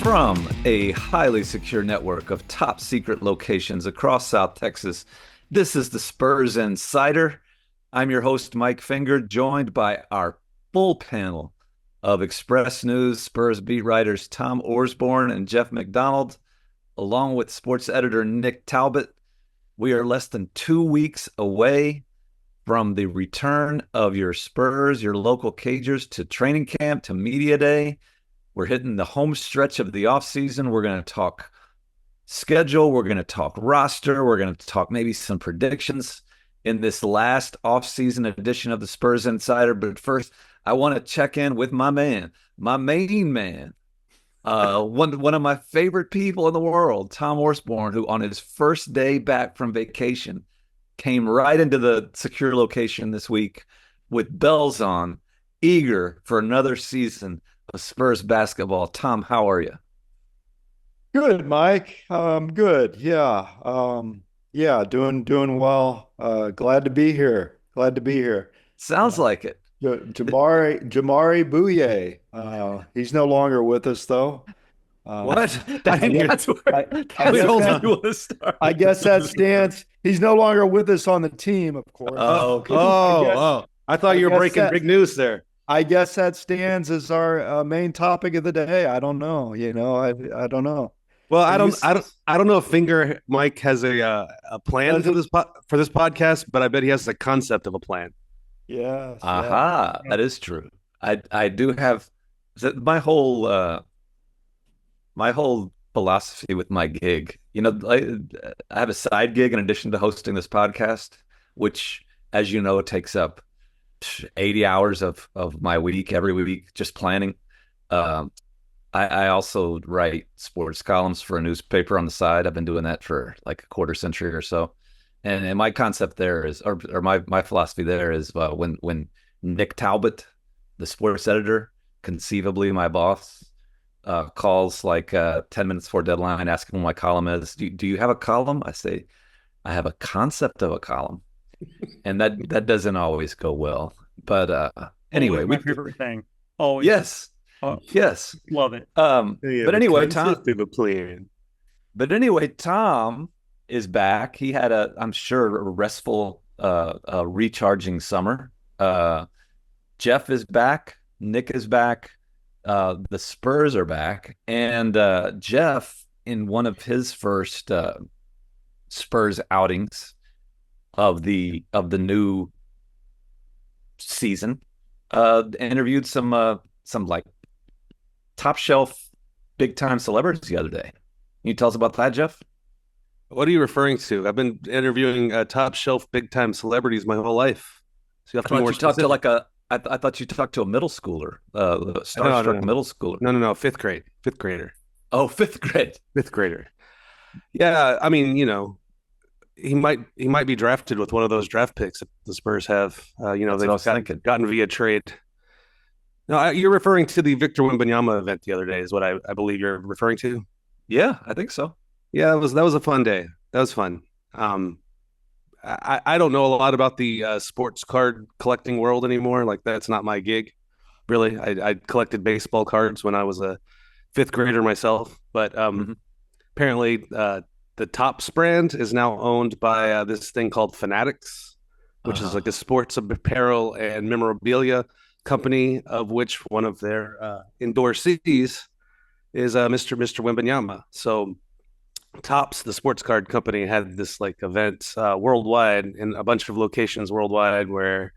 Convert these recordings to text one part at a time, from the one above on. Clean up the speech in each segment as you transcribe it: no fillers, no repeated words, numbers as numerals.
From a highly secure network of top secret locations across South Texas, this is the Spurs Insider. I'm your host, Mike Finger, joined by our full panel of Express News Spurs beat writers Tom Orsborn and Jeff McDonald, along with sports editor Nick Talbot. We are less than 2 weeks away from the return of your Spurs, your local Cagers, to training camp, to media day. We're hitting the home stretch of the offseason. We're going to talk schedule. We're going to talk roster. We're going to talk maybe some predictions in this last offseason edition of the Spurs Insider. But first, I want to check in with my man, my main man, one of my favorite people in the world, Tom Orsborn, who on his first day back from vacation came right into the secure location this week with bells on, eager for another season of Spurs basketball. Tom, how are you? Good, Mike. Good. Yeah. Doing well. Glad to be here. Sounds like it. Jamari Bouye. He's no longer with us though. What? That's where you want to start. I guess that stands. He's no longer with us on the team, of course. I thought you were breaking big news there. I guess that stands as our main topic of the day. I don't know. I don't know. Well, I don't know if Finger Mike has a plan for this podcast, but I bet he has the concept of a plan. Yes. Aha, that is true. I do have my whole philosophy with my gig. I have a side gig in addition to hosting this podcast, which, as you know, takes up 80 hours of my week, every week, just planning. I also write sports columns for a newspaper on the side. I've been doing that for like a quarter century or so. And my concept there is, or my philosophy there is, when Nick Talbot, the sports editor, conceivably my boss, calls like 10 minutes before deadline, asking what my column is. Do you have a column? I say, I have a concept of a column. And that doesn't always go well. But anyway, my favorite thing. Always. Yes. Yes. Love it. But anyway, Tom. But anyway, Tom is back. He had I'm sure, a restful, recharging summer. Jeff is back. Nick is back. The Spurs are back. And Jeff, in one of his first Spurs outings of the new season, interviewed some like top shelf big time celebrities the other day. Can you tell us about that, Jeff? What are you referring to? I've been interviewing top shelf big time celebrities my whole life. So you have to be more specific. I thought you talked to a middle schooler, starstruck middle schooler. No, fifth grader. Oh, fifth grader. Yeah, I mean, he might be drafted with one of those draft picks that the Spurs have. They've gotten via trade. No, you're referring to the Victor Wembanyama event the other day, is what I believe you're referring to. Yeah, I think so. Yeah, that was a fun day. That was fun. I don't know a lot about the sports card collecting world anymore. Like, that's not my gig, really. I collected baseball cards when I was a fifth grader myself, but apparently the Topps brand is now owned by this thing called Fanatics, which is like a sports apparel and memorabilia company, of which one of their endorsees is Mr. Wembanyama. So Topps, the sports card company, had this like event worldwide in a bunch of locations worldwide where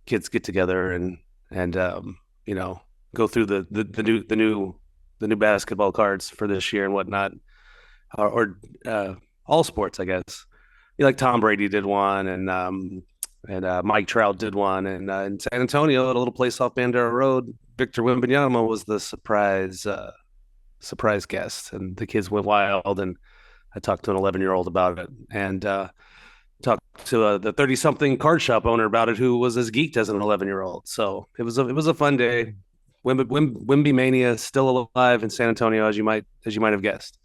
kids get together and go through the new basketball cards for this year and whatnot, or all sports, I guess. Like Tom Brady did one, and Mike Trout did one, and in San Antonio, at a little place off Bandera Road, Victor Wembanyama was the surprise guest, and the kids went wild. And I talked to an 11-year-old about it, and talked to the 30-something card shop owner about it, who was as geeked as an 11-year-old. So it was a fun day. Wemby mania is still alive in San Antonio, as you might have guessed.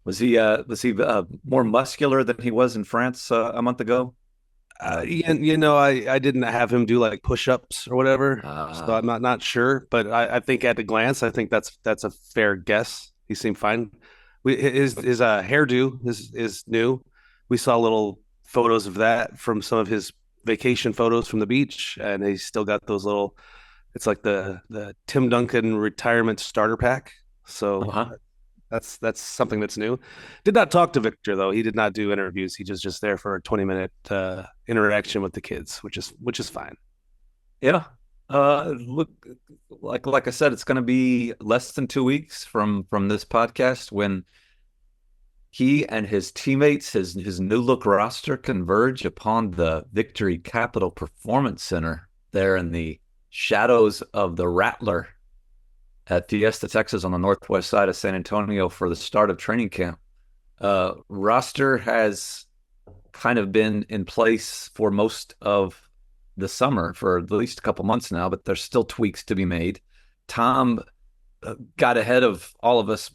Was he more muscular than he was in France a month ago? I didn't have him do like push-ups or whatever, so I'm not sure. But I think at a glance, I think that's a fair guess. He seemed fine. His hairdo is new. We saw little photos of that from some of his vacation photos from the beach, and he's still got those little. It's like the Tim Duncan retirement starter pack. So that's something that's new. Did not talk to Victor though. He did not do interviews. He was just there for a 20-minute interaction with the kids, which is fine. Yeah. Look, like I said, it's going to be less than 2 weeks from this podcast when he and his teammates, his new look roster, converge upon the Victory Capital Performance Center there in the shadows of the Rattler at Fiesta, Texas, on the northwest side of San Antonio for the start of training camp. Roster has kind of been in place for most of the summer, for at least a couple months now, but there's still tweaks to be made. Tom got ahead of all of us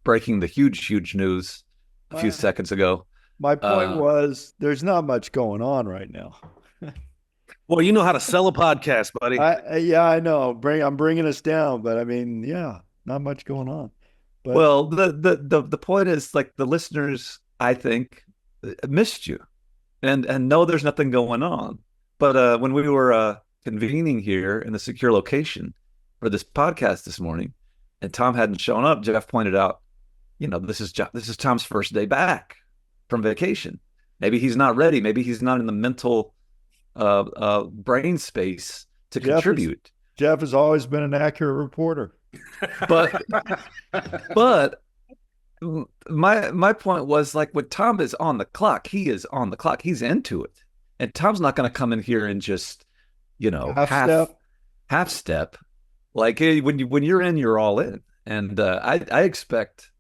breaking the huge news a few seconds ago. My point was there's not much going on right now. Well, you know how to sell a podcast, buddy. Yeah, I know. I'm bringing us down, but I mean, yeah, not much going on. But, well, the point is, like, the listeners, I think, missed you and know there's nothing going on. But when we were convening here in the secure location for this podcast this morning, and Tom hadn't shown up, Jeff pointed out, this is Tom's first day back from vacation. Maybe he's not ready. Maybe he's not in the mental brain space to contribute. Jeff has always been an accurate reporter. But my point was, like, when Tom is on the clock, he is on the clock. He's into it. And Tom's not going to come in here and just, half step. Like, hey, when you're in, you're all in. And I expect,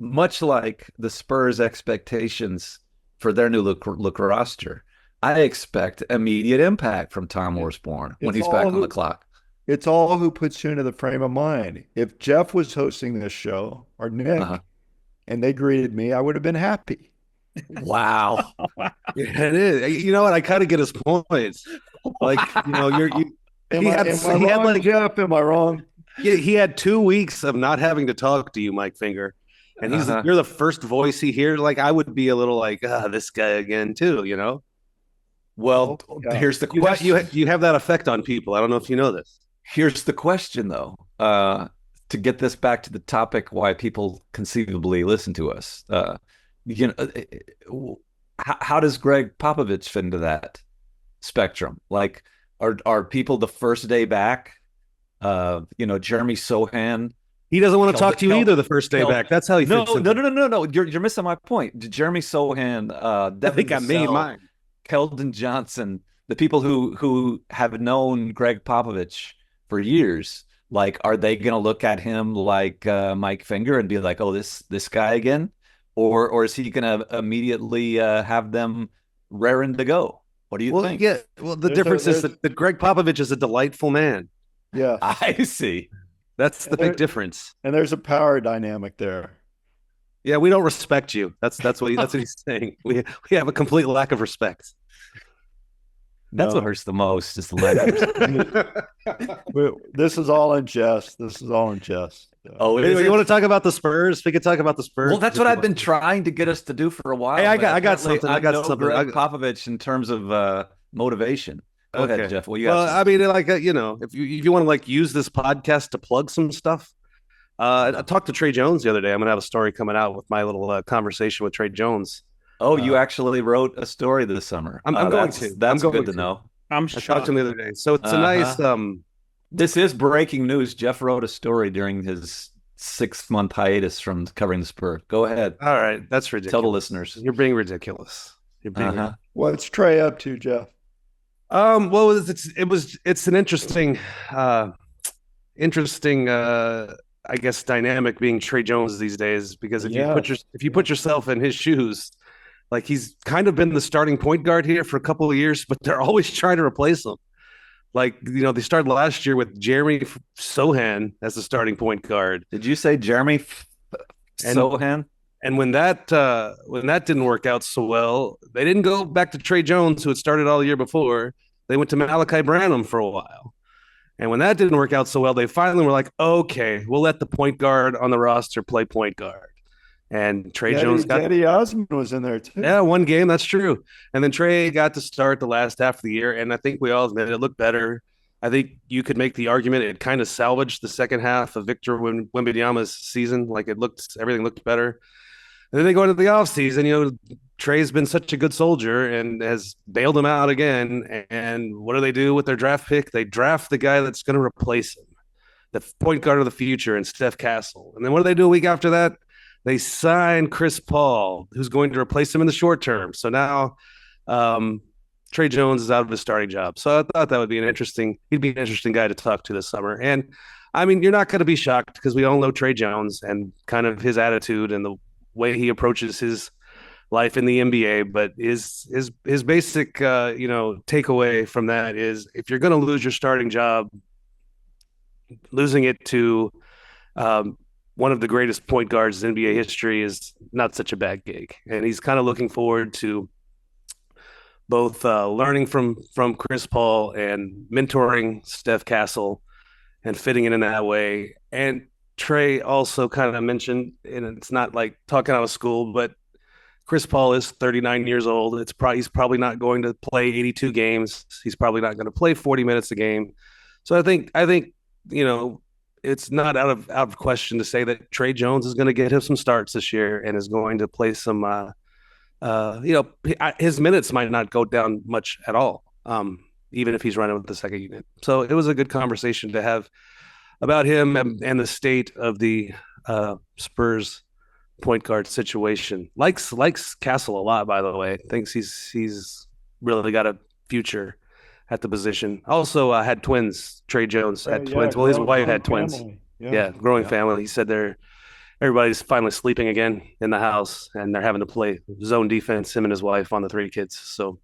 much like the Spurs' expectations for their new look roster, I expect immediate impact from Tom Orsborn when he's back on the clock. It's all who puts you into the frame of mind. If Jeff was hosting this show, or Nick, and they greeted me, I would have been happy. Wow. Yeah, it is. You know what? I kind of get his points. Like, Am I wrong, Jeff? Am I wrong? He had 2 weeks of not having to talk to you, Mike Finger. And you're the first voice he hears. Like, I would be a little like, this guy again too, Well, here's the question. You have that effect on people. I don't know if you know this. Here's the question, though. To get this back to the topic, why people conceivably listen to us. How does Greg Popovich fit into that spectrum? Like, are people the first day back? Jeremy Sochan. He doesn't want to talk to you either the first day back. That's how he fits. No. You're missing my point. Jeremy Sochan, I think I made mine. Keldon Johnson, the people who have known Greg Popovich for years, like, are they going to look at him like Mike Finger and be like, oh, this guy again? Or is he going to immediately have them raring to go? What do you think? Yeah. Well, the difference is that Greg Popovich is a delightful man. Yeah, I see. That's the big difference. And there's a power dynamic there. Yeah, we don't respect you. That's what he's saying. We have a complete lack of respect. That's what hurts the most, is the lack of respect. This is all in jest. Oh, you want to talk about the Spurs? We could talk about the Spurs. Well, that's what I've been trying to get us to do for a while. Hey, I got something. Greg Popovich in terms of motivation. Go ahead, Jeff. Well, I mean, like, if you want to, like, use this podcast to plug some stuff, I talked to Tre Jones the other day. I'm gonna have a story coming out with my little conversation with Tre Jones. Oh, you actually wrote a story this summer. I'm going to. That's good to know. I talked to him the other day, so it's a nice. This is breaking news. Jeff wrote a story during his 6-month hiatus from covering the Spurs. Go ahead. All right, that's ridiculous. Tell the listeners. You're being ridiculous. What's Tre up to, Jeff? Well, it's an interesting, I guess, dynamic being Tre Jones these days, because if you put yourself in his shoes, like, he's kind of been the starting point guard here for a couple of years, but they're always trying to replace him. Like, they started last year with Jeremy Sochan as the starting point guard. Did you say Jeremy Sochan? And when that didn't work out so well, they didn't go back to Tre Jones, who had started all the year before. They went to Malachi Branham for a while. And when that didn't work out so well, they finally were like, okay, we'll let the point guard on the roster play point guard. And Tre Jones got Daddy Osmond was in there too. Yeah, one game, that's true. And then Tre got to start the last half of the year, and I think we all admit it looked better. I think you could make the argument it kind of salvaged the second half of Victor Wembanyama's season. Like everything looked better. And then they go into the offseason. Tre's been such a good soldier and has bailed him out again. And what do they do with their draft pick? They draft the guy that's going to replace him, the point guard of the future, and Steph Castle. And then what do they do a week after that? They sign Chris Paul, who's going to replace him in the short term. So now Tre Jones is out of his starting job. So I thought that would be he'd be an interesting guy to talk to this summer. And I mean, you're not going to be shocked because we all know Tre Jones and kind of his attitude and the way he approaches his life in the NBA. But his basic, takeaway from that is if you're going to lose your starting job, losing it to one of the greatest point guards in NBA history is not such a bad gig. And he's kind of looking forward to both learning from Chris Paul and mentoring Steph Castle and fitting in that way. And Tre also kind of mentioned, and it's not like talking out of school, but Chris Paul is 39 years old. He's probably not going to play 82 games. He's probably not going to play 40 minutes a game. So I think it's not out of question to say that Tre Jones is going to get him some starts this year and is going to play some. His minutes might not go down much at all, even if he's running with the second unit. So it was a good conversation to have about him and the state of the Spurs point guard situation. Likes Castle a lot, by the way. Thinks he's really got a future at the position. Also had twins. Tre Jones had twins. Well, his wife had twins. Growing family. He said everybody's finally sleeping again in the house, and they're having to play zone defense, him and his wife, on the 3 kids. So,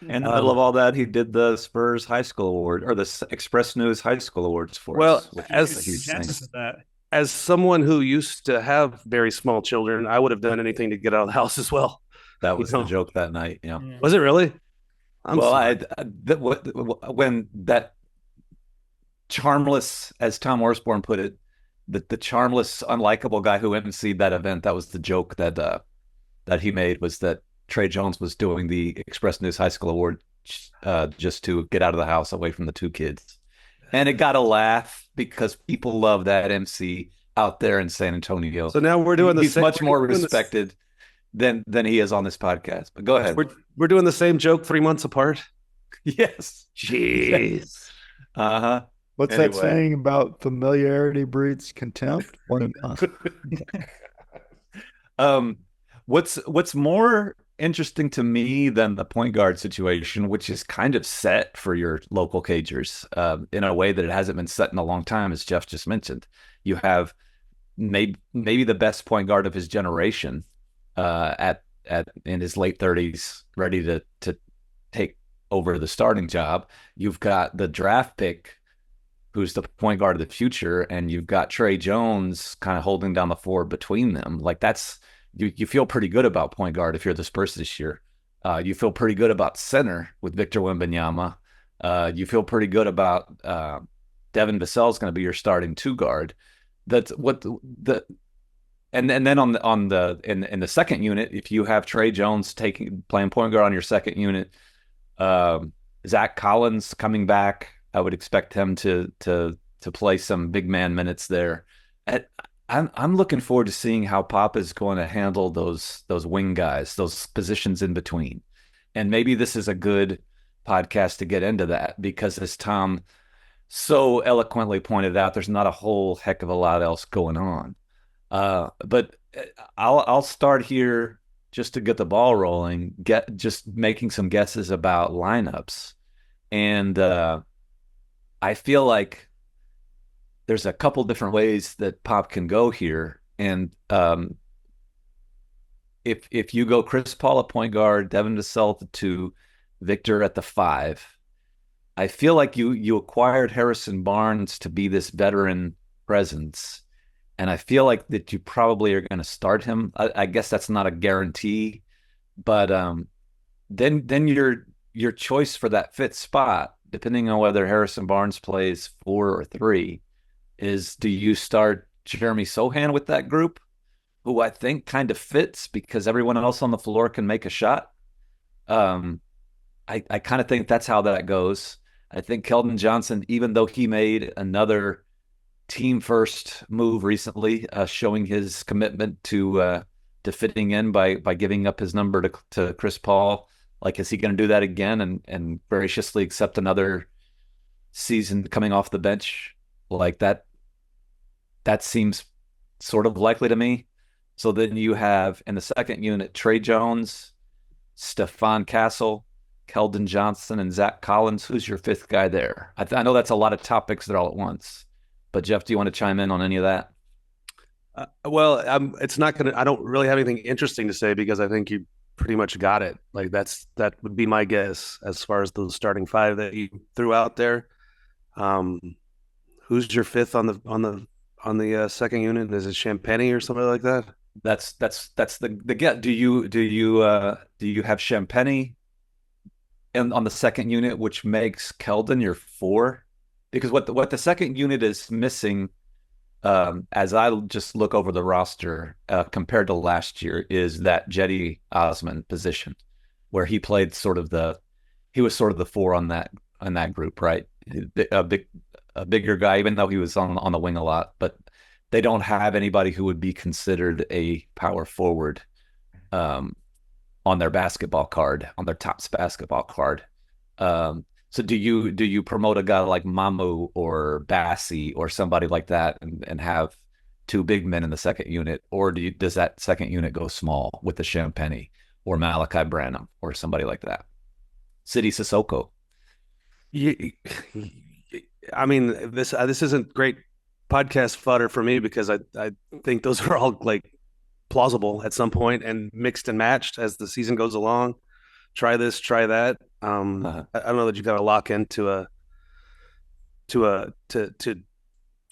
in the middle of all that, he did the Spurs High School Award or the Express News High School Awards for us. Well, as someone who used to have very small children, I would have done anything to get out of the house as well. That was the joke that night. Yeah. Was it really? When that charmless, as Tom Orsborn put it, the charmless, unlikable guy who emceed that event, that was the joke that he made, was that Tre Jones was doing the Express News High School Award just to get out of the house away from the 2 kids. And it got a laugh because people love that MC out there in San Antonio. So now he's much more respected than he is on this podcast. But go ahead. We're doing the same joke 3 months apart. Yes. Jeez. Uh-huh. What's that saying about familiarity breeds contempt? What's more interesting to me than the point guard situation, which is kind of set for your local Cagers in a way that it hasn't been set in a long time, as Jeff just mentioned. You have maybe the best point guard of his generation in his late 30s, ready to take over the starting job. You've got the draft pick, who's the point guard of the future, and you've got Tre Jones kind of holding down the fort between them. Like you feel pretty good about point guard if you're the Spurs this year. You feel pretty good about center with Victor Wembanyama. You feel pretty good about Devin Vassell is going to be your starting 2 guard. That's what and then in the second unit, if you have Tre Jones playing point guard on your second unit, Zach Collins coming back, I would expect him to play some big man minutes there. I'm looking forward to seeing how Pop is going to handle those wing guys, those positions in between. And maybe this is a good podcast to get into that, because as Tom so eloquently pointed out, there's not a whole heck of a lot else going on. But I'll start here just to get the ball rolling, just making some guesses about lineups. And I feel like there's a couple different ways that Pop can go here. And if you go Chris Paul at point guard, Devin Vassell at the 2, Victor at the 5, I feel like you acquired Harrison Barnes to be this veteran presence. And I feel like that you probably are going to start him. I guess that's not a guarantee, but then your choice for that 5th spot depending on whether Harrison Barnes plays 4 or 3, is do you start Jeremy Sochan with that group, who I think kind of fits because everyone else on the floor can make a shot? Um, I kind of think that's how that goes. I think Keldon Johnson, even though he made another team first move recently, showing his commitment to fitting in by giving up his number to Chris Paul. Like, is he going to do that again and graciously accept another season coming off the bench? Like that seems sort of likely to me. So then you have in the second unit Tre Jones, Stephon Castle, Keldon Johnson, and Zach Collins. Who's your fifth guy there? I know that's a lot of topics that are all at once, but Jeff, do you want to chime in on any of that? Well, it's not gonna. I don't really have anything interesting to say because I think you pretty much got it. Like that would be my guess as far as the starting five that you threw out there. Who's your fifth on the second unit? Is it Champagny or something like that? That's the get. Do you have Champagny on the second unit, which makes Keldon your 4? Because what the second unit is missing, as I just look over the roster compared to last year, is that Cedi Osman position, where he played he was sort of the 4 on that group, right? A bigger guy, even though he was on the wing a lot, but they don't have anybody who would be considered a power forward on their basketball card, on their Topps basketball card. So do you promote a guy like Mamu or Bassi or somebody like that and have 2 big men in the second unit, or does that second unit go small with the Champagny or Malachi Branham or somebody like that? City Sissoko. I mean, this isn't great podcast fodder for me because I think those are all like plausible at some point and mixed and matched as the season goes along. Try this, try that. I don't know that you got to lock into to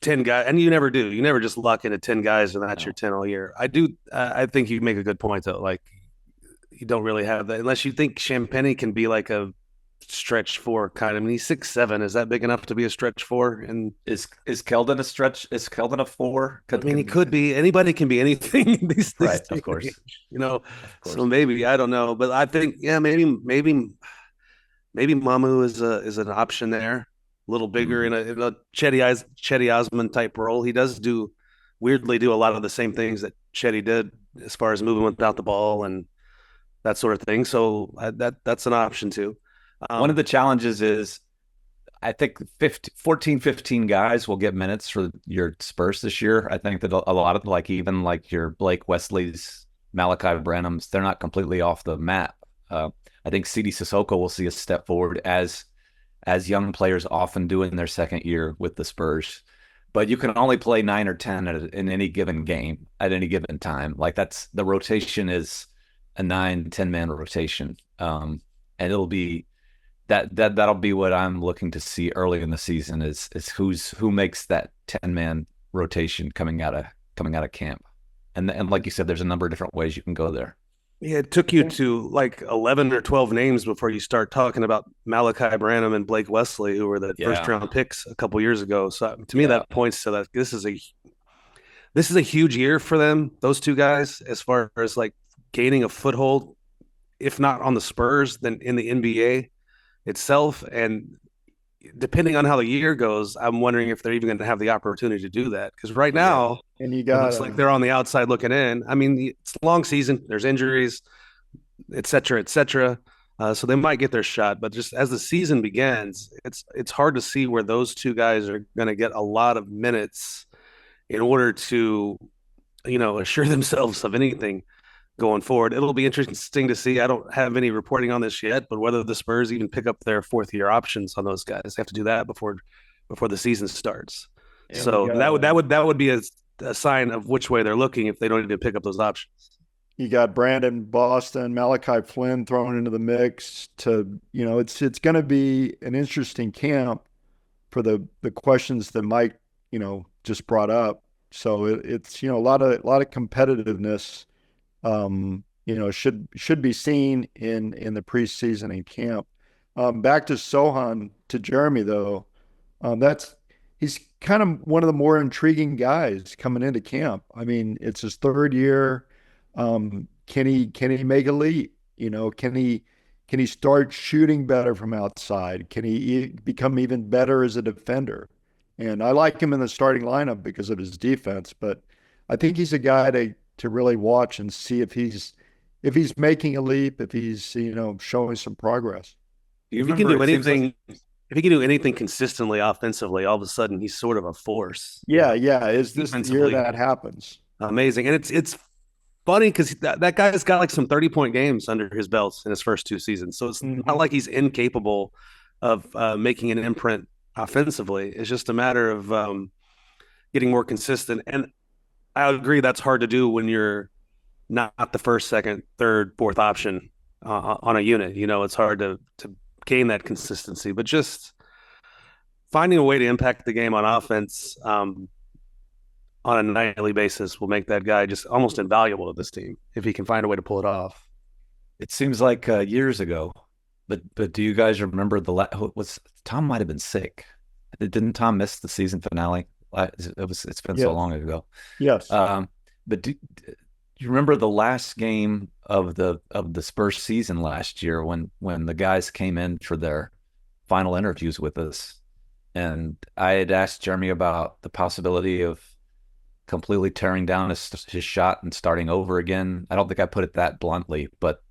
10 guys, and you never do. You never just lock into 10 guys and that's your 10 all year. I do. I think you make a good point though. Like, you don't really have that unless you think Champagny can be like a stretch 4 kind of. I mean, he's 6'7". Is that big enough to be a stretch 4? And is Keldon a stretch? Is Keldon a 4? I mean, he could be. Anybody can be anything these right? Of course, So maybe I don't know, but I think maybe Mamu is an option there. A little bigger in a Cedi Osman type role. He does weirdly do a lot of the same things that Cedi did as far as moving without the ball and that sort of thing. So that's an option too. One of the challenges is I think 14, 15 guys will get minutes for your Spurs this year. I think that a lot of even your Blake Wesley's, Malachi Branham's, they're not completely off the map. I think Cedi Sissoko will see a step forward as young players often do in their second year with the Spurs. But you can only play 9 or 10 in any given game at any given time. Like, that's the rotation is a 9-10 man rotation, and it'll be that'll be what I'm looking to see early in the season is who makes that 10 man rotation coming out of camp, and like you said, there's a number of different ways you can go there. Yeah, it took you to like 11 or 12 names before you start talking about Malachi Branham and Blake Wesley, who were the first round picks a couple years ago. So to me, that points to that this is a huge year for them, those two guys, as far as like gaining a foothold, if not on the Spurs, then in the NBA itself. And depending on how the year goes, I'm wondering if they're even going to have the opportunity to do that. Because right now, and it looks like they're on the outside looking in. I mean, it's a long season. There's injuries, et cetera, et cetera. So they might get their shot. But just as the season begins, it's hard to see where those two guys are going to get a lot of minutes in order to, assure themselves of anything going forward. It'll be interesting to see. I don't have any reporting on this yet, but whether the Spurs even pick up their 4th-year options on those guys, they have to do that before the season starts. Yeah, so that would be a sign of which way they're looking if they don't even pick up those options. You got Brandon Boston, Malachi Flynn thrown into the mix. It's going to be an interesting camp for the questions that Mike just brought up. So it's a lot of competitiveness. Should be seen in the preseason and camp. Back to Sochan, to Jeremy though. That's he's kind of one of the more intriguing guys coming into camp. I mean, it's his third year. Can he make a leap? Can he start shooting better from outside? Can he become even better as a defender? And I like him in the starting lineup because of his defense, but I think he's a guy to really watch and see if he's making a leap, if he's showing some progress. If he can do anything, if he can do anything consistently offensively, all of a sudden he's sort of a force. Yeah. Is this the year that happens? Amazing, and it's funny because that guy's got like some 30-point games under his belt in his first 2 seasons. So it's not like he's incapable of making an imprint offensively. It's just a matter of getting more consistent. And I agree that's hard to do when you're not the first, second, third, fourth option on a unit. It's hard to gain that consistency, but just finding a way to impact the game on offense on a nightly basis will make that guy just almost invaluable to this team if he can find a way to pull it off. It seems like years ago, but do you guys remember Tom might have been sick? Didn't Tom miss the season finale? It's been so long ago. Yes. But do you remember the last game of the Spurs season last year when the guys came in for their final interviews with us, and I had asked Jeremy about the possibility of completely tearing down his shot and starting over again. I don't think I put it that bluntly, but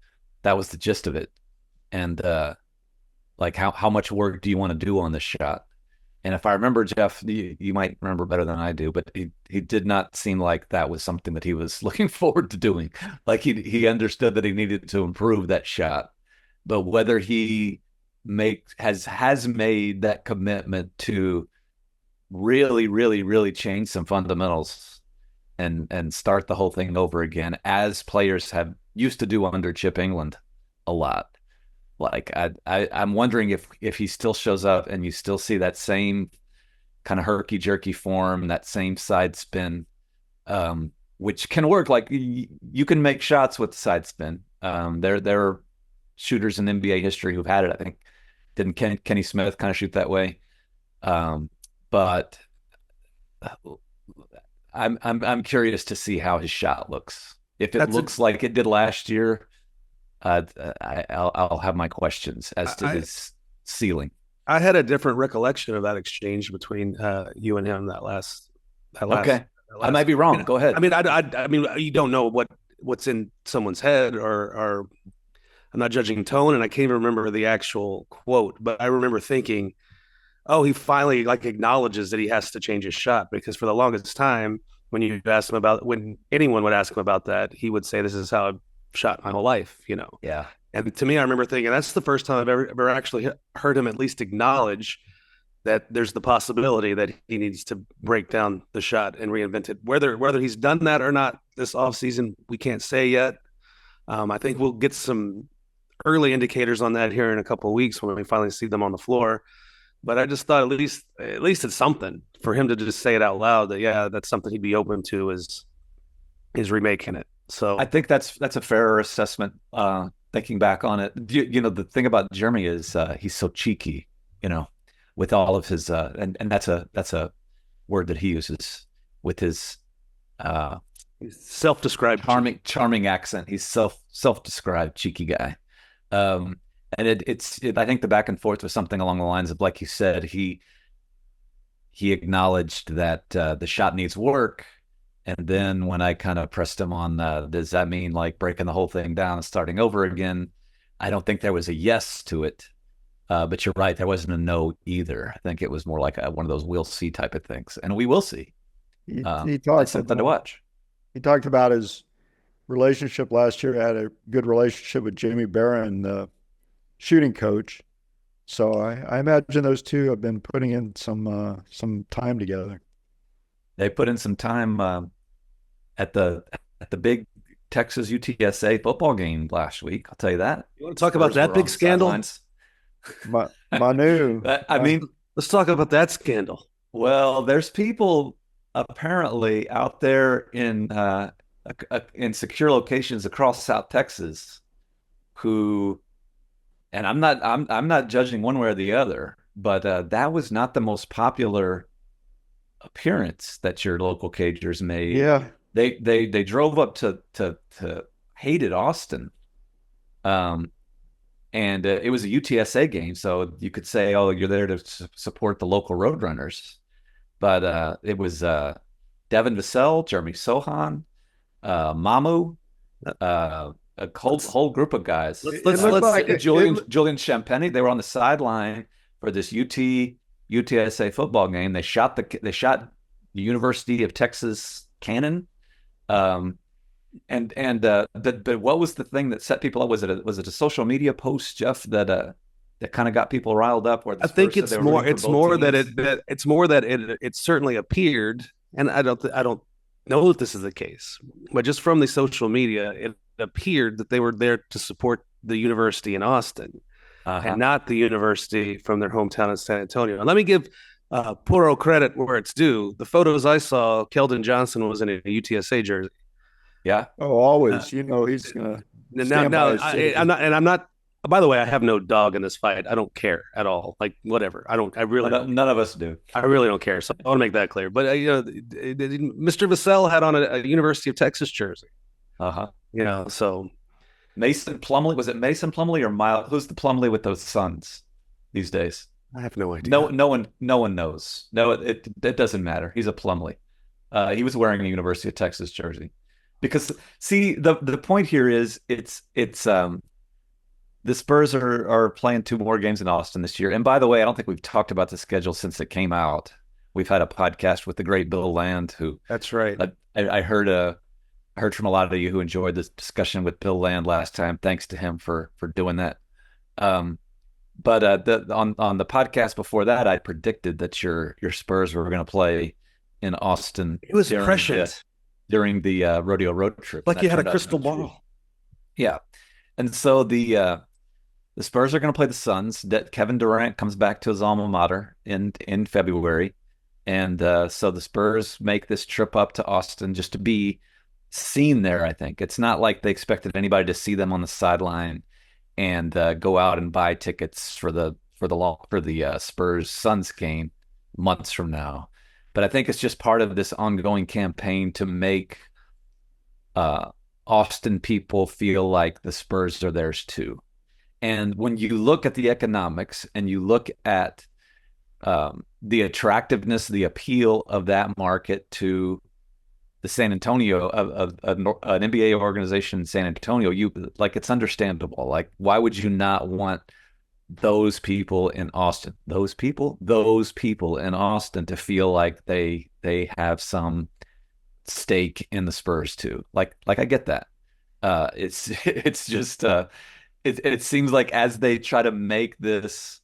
that was the gist of it. And like how much work do you want to do on this shot? And if I remember, Jeff, you might remember better than I do, but he did not seem like that was something that he was looking forward to doing. Like he understood that he needed to improve that shot, but whether he has made that commitment to really, really, really change some fundamentals and start the whole thing over again, as players have used to do under Chip England a lot. Like I'm wondering if he still shows up and you still see that same kind of herky jerky form, that same side spin, which can work. Like you can make shots with the side spin. There are shooters in NBA history who've had it. I think didn't Kenny Smith kind of shoot that way? But I'm curious to see how his shot looks. If it looks like it did last year, I'll have my questions as to his ceiling. I had a different recollection of that exchange between you and him that last. Okay, I might be wrong. Go ahead. I mean, you don't know what's in someone's head, or I'm not judging tone, and I can't even remember the actual quote, but I remember thinking, oh, he finally acknowledges that he has to change his shot, because for the longest time, when anyone would ask him about that, he would say, "This is how I've shot my whole life," Yeah. And to me, I remember thinking that's the first time I've ever actually heard him at least acknowledge that there's the possibility that he needs to break down the shot and reinvent it. Whether he's done that or not this offseason, we can't say yet. I think we'll get some early indicators on that here in a couple of weeks when we finally see them on the floor. But I just thought at least it's something for him to just say it out loud that, yeah, that's something he'd be open to is remaking it. So I think that's a fairer assessment. Thinking back on it, the thing about Jeremy is he's so cheeky, with all of his and that's a word that he uses with his self-described charming accent. He's self-described cheeky guy. And I think the back and forth was something along the lines of, like you said, he acknowledged that the shot needs work. And then when I kind of pressed him on, does that mean like breaking the whole thing down and starting over again? I don't think there was a yes to it. But you're right, there wasn't a no either. I think it was more like one of those we'll see type of things. And we will see. He talked something to watch. He talked about his relationship last year. Had a good relationship with Jamie Barron, the shooting coach. So I imagine those two have been putting in some time together. They put in some time at the big Texas UTSA football game last week. I'll tell you that. You want to talk about that big scandal? Manu. Let's talk about that scandal. Well, there's people apparently out there in secure locations across South Texas who and I'm not judging one way or the other, but that was not the most popular appearance that your local Cagers made. Yeah. They drove up to hated Austin. And it was a UTSA game, so you could say, "Oh, you're there to support the local Roadrunners," but it was Devin Vassell, Jeremy Sochan, Mamu, a whole group of guys. Julian Champagny. They were on the sideline for this UTSA football game. They shot the University of Texas cannon. But what was the thing that set people up? Was it a social media post, Jeff, that kind of got people riled up? Where I think it's more that it certainly appeared, and I don't know if this is the case, but just from the social media, it appeared that they were there to support the university in Austin and not the university from their hometown in San Antonio. And let me give Puro credit where it's due. The photos I saw, Keldon Johnson was in a UTSA jersey. Yeah. Oh, always. He's gonna. I'm not. By the way, I have no dog in this fight. I don't care at all. Like whatever. None of us do. I really don't care. So I want to make that clear. But Mr. Vassell had on a University of Texas jersey. So Mason Plumlee, was it Mason Plumlee or Miles? Who's the Plumlee with those Suns these days? I have no idea. No one knows. No, it doesn't matter. He's a Plumlee. He was wearing a University of Texas jersey. Because see, the point here is it's the Spurs are playing 2 more games in Austin this year. And by the way, I don't think we've talked about the schedule since it came out. We've had a podcast with the great Bill Land, who that's right. I heard from a lot of you who enjoyed this discussion with Bill Land last time. Thanks to him for doing that. But on the podcast before that, I predicted that your Spurs were going to play in Austin. It was prescient. During the rodeo road trip. Like you had a crystal ball. Yeah. And so the Spurs are going to play the Suns. Kevin Durant comes back to his alma mater in February. And so the Spurs make this trip up to Austin just to be seen there, I think. It's not like they expected anybody to see them on the sideline and go out and buy tickets for the Spurs Suns game months from now. But I think it's just part of this ongoing campaign to make Austin people feel like the Spurs are theirs too. And when you look at the economics and you look at the attractiveness, the appeal of that market to the San Antonio, of an NBA organization in San Antonio, it's understandable. Like, why would you not want those people in Austin, those people in Austin to feel like they have some stake in the Spurs too? Like I get that. It's just it seems like as they try to make this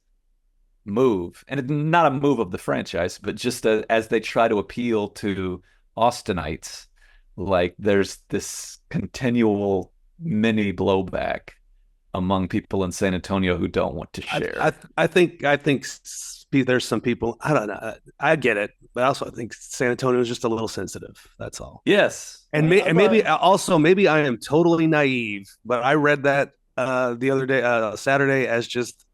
move, and it's not a move of the franchise, but just as they try to appeal to Austinites, like there's this continual mini blowback among people in San Antonio who don't want to share. I think there's some people, I don't know. I get it, but also I think San Antonio is just a little sensitive. That's all. Yes. And maybe I am totally naive, but I read that the other day, Saturday, as just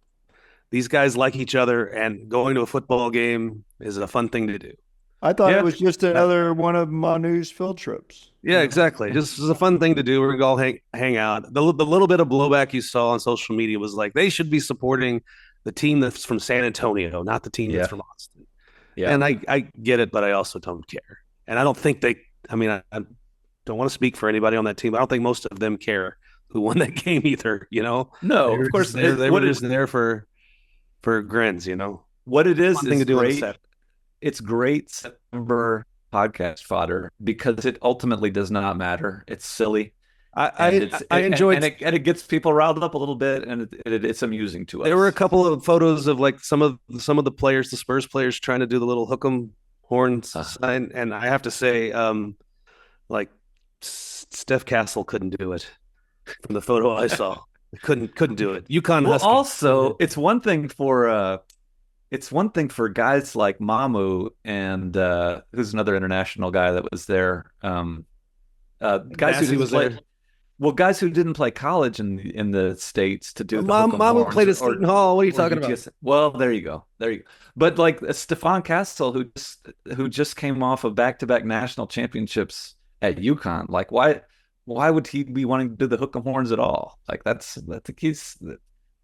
these guys like each other and going to a football game is a fun thing to do. I thought it was just another one of Manu's field trips. Yeah, exactly. Just a fun thing to do. We're going to all hang out. The little bit of blowback you saw on social media was like, they should be supporting the team that's from San Antonio, not the team that's from Austin. Yeah. And I get it, but I also don't care. And I don't think I don't want to speak for anybody on that team. I don't think most of them care who won that game either, No, of course. They were just there for grins, What it is thing to do great. It's great September podcast fodder because it ultimately does not matter. It's silly. I enjoyed it, and it gets people riled up a little bit, and it's amusing to us. There were a couple of photos of like some of the players, the Spurs players, trying to do the little hook 'em horns sign, and I have to say, like Steph Castle couldn't do it from the photo I saw. couldn't do it. UConn. Well, also, it's one thing for guys like Mamu and who's another international guy that was there. Guys who was there. Well, guys who didn't play college in the States to do the Mom hook 'em who horns played at Seton Hall. What are you or talking about? UTS. Well, there you go. There you go. But like Stephon Castle, who just came off of back-to-back national championships at UConn, like why would he be wanting to do the hook 'em horns at all? Like that's the keys.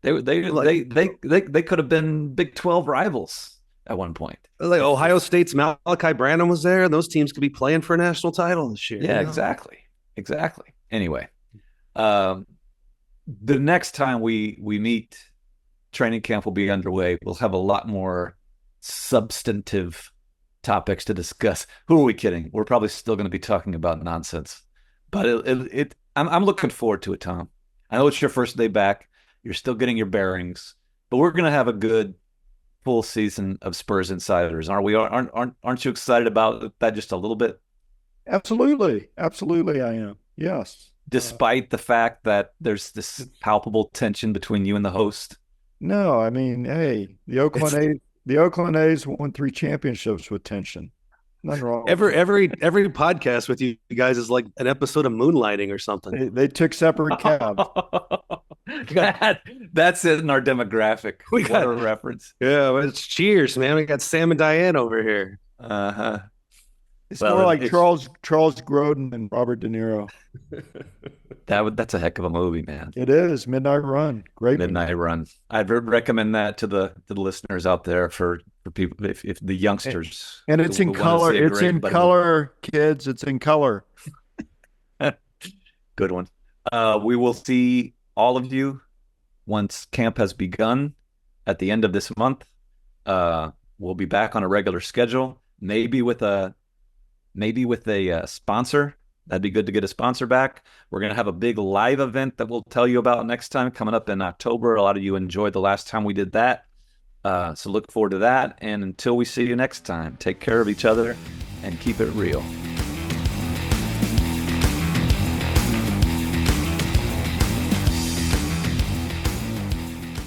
They could have been Big 12 rivals at one point. Like Ohio State's Malachi Branham was there, and those teams could be playing for a national title this year. Yeah, exactly. Anyway, the next time we meet, training camp will be underway. We'll have a lot more substantive topics to discuss. Who are we kidding? We're probably still going to be talking about nonsense, but I'm looking forward to it, Tom. I know it's your first day back. You're still getting your bearings, but we're going to have a good full season of Spurs Insiders, aren't we? Aren't you excited about that just a little bit? Absolutely, I am. Yes. Despite the fact that there's this palpable tension between you and the host. No, I mean, hey, the Oakland A's won 3 championships with tension. Nothing wrong. Every podcast with you guys is like an episode of Moonlighting or something. They took separate cabs. That's it in our demographic. We got a reference. Yeah, well, it's Cheers, man. We got Sam and Diane over here. Uh-huh. It's more like Charles Grodin and Robert De Niro. That's a heck of a movie, man. It is. Midnight Run. Great Midnight Run. I'd recommend that to the listeners out there for people if the youngsters. And it's in color. It's in color, kids. It's in color. Good one. We will see all of you once camp has begun at the end of this month. We'll be back on a regular schedule, maybe with a sponsor. That'd be good to get a sponsor back. We're going to have a big live event that we'll tell you about next time, coming up in October. A lot of you enjoyed the last time we did that. So look forward to that. And until we see you next time, take care of each other and keep it real.